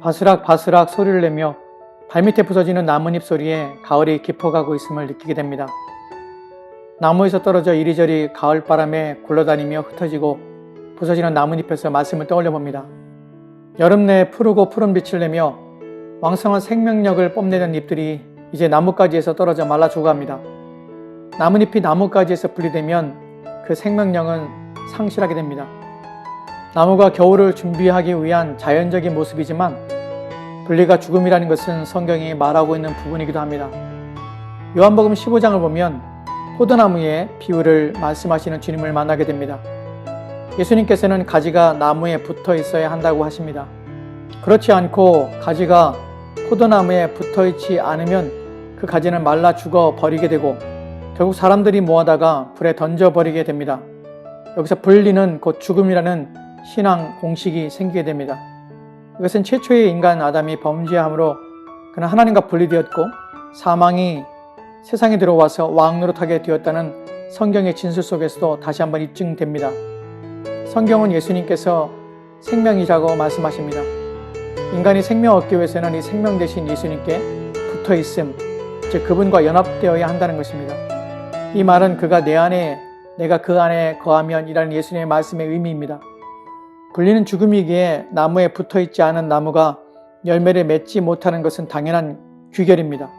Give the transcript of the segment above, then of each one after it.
바스락바스락 소리를 내며 발밑에 부서지는 나뭇잎 소리에 가을이 깊어가고 있음을 느끼게 됩니다. 나무에서 떨어져 이리저리 가을바람에 굴러다니며 흩어지고 부서지는 나뭇잎에서 말씀을 떠올려 봅니다. 여름 내에 푸르고 푸른 빛을 내며 왕성한 생명력을 뽐내는 잎들이 이제 나뭇가지에서 떨어져 말라 죽어갑니다. 나뭇잎이 나뭇가지에서 분리되면 그 생명력은 상실하게 됩니다. 나무가 겨울을 준비하기 위한 자연적인 모습이지만 분리가 죽음이라는 것은 성경이 말하고 있는 부분이기도 합니다. 요한복음 15장을 보면 포도나무의 비유를 말씀하시는 주님을 만나게 됩니다. 예수님께서는 가지가 나무에 붙어 있어야 한다고 하십니다. 그렇지 않고 가지가 포도나무에 붙어 있지 않으면 그 가지는 말라 죽어 버리게 되고 결국 사람들이 모아다가 불에 던져 버리게 됩니다. 여기서 분리는 곧 죽음이라는 신앙 공식이 생기게 됩니다. 이것은 최초의 인간 아담이 범죄함으로 그는 하나님과 분리되었고 사망이 세상에 들어와서 왕노릇하게 되었다는 성경의 진술 속에서도 다시 한번 입증됩니다. 성경은 예수님께서 생명이라고 말씀하십니다. 인간이 생명 얻기 위해서는 이 생명 대신 예수님께 붙어 있음, 즉 그분과 연합되어야 한다는 것입니다. 이 말은 그가 내 안에, 내가 그 안에 거하면 이라는 예수님의 말씀의 의미입니다. 분리는 죽음이기에 나무에 붙어 있지 않은 나무가 열매를 맺지 못하는 것은 당연한 규결입니다.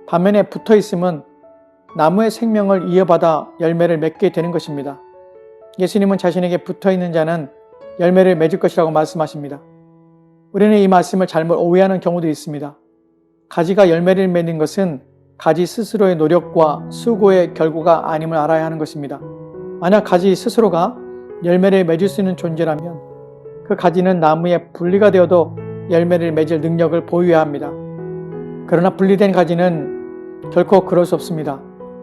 반면에 붙어 있음은 나무의 생명을 이어받아 열매를 맺게 되는 것입니다. 예수님은 자신에게 붙어 있는 자는 열매를 맺을 것이라고 말씀하십니다. 우리는 이 말씀을 잘못 오해하는 경우도 있습니다. 가지가 열매를 맺는 것은 가지 스스로의 노력과 수고의 결과가 아님을 알아야 하는 것입니다. 만약 가지 스스로가 열매를 맺을 수 있는 존재라면 그 가지는 나무에 분리가 되어도 열매를 맺을 능력을 보유해야 합니다. 그러나 분리된 가지는 결코 그럴 수 없습니다.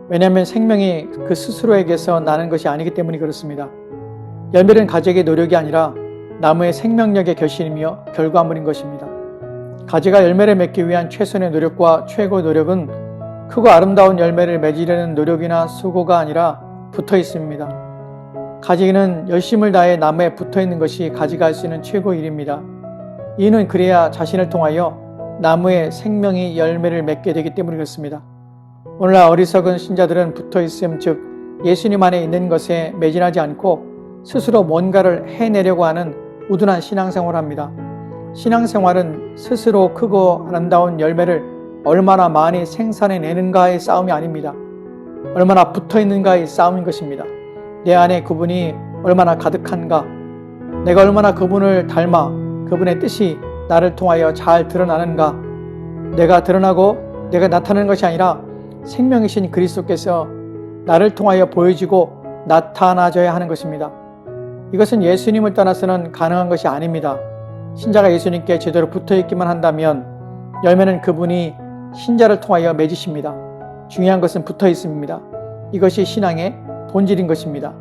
왜냐하면 생명이 그 스스로에게서 나는 것이 아니기 때문이 그렇습니다. 열매는 가지에게 노력이 아니라 나무의 생명력의 결실이며 결과물인 것입니다. 가지가 열매를 맺기 위한 최선의 노력과 최고의 노력은 크고 아름다운 열매를 맺으려는 노력이나 수고가 아니라 붙어 있습니다. 가지는 열심을 다해 나무에 붙어 있는 것이 가지가 할 수 있는 최고의 일입니다. 이는 그래야 자신을 통하여 나무의 생명이 열매를 맺게 되기 때문이 그렇습니다. 오늘날 어리석은 신자들은 붙어 있음, 즉 예수님 안에 있는 것에 매진하지 않고 스스로 뭔가를 해내려고 하는 우둔한 신앙생활을 합니다. 신앙생활은 스스로 크고 아름다운 열매를 얼마나 많이 생산해내는가의 싸움이 아닙니다. 얼마나 붙어있는가의 싸움인 것입니다. 내 안에 그분이 얼마나 가득한가, 내가 얼마나 그분을 닮아 그분의 뜻이 나를 통하여 잘 드러나는가, 내가 드러나고 내가 나타나는 것이 아니라 생명이신 그리스도께서 나를 통하여 보여지고 나타나져야 하는 것입니다. 이것은 예수님을 떠나서는 가능한 것이 아닙니다. 신자가 예수님께 제대로 붙어있기만 한다면 열매는 그분이 신자를 통하여 맺으십니다. 중요한 것은 붙어있음입니다. 이것이 신앙의 본질인 것입니다.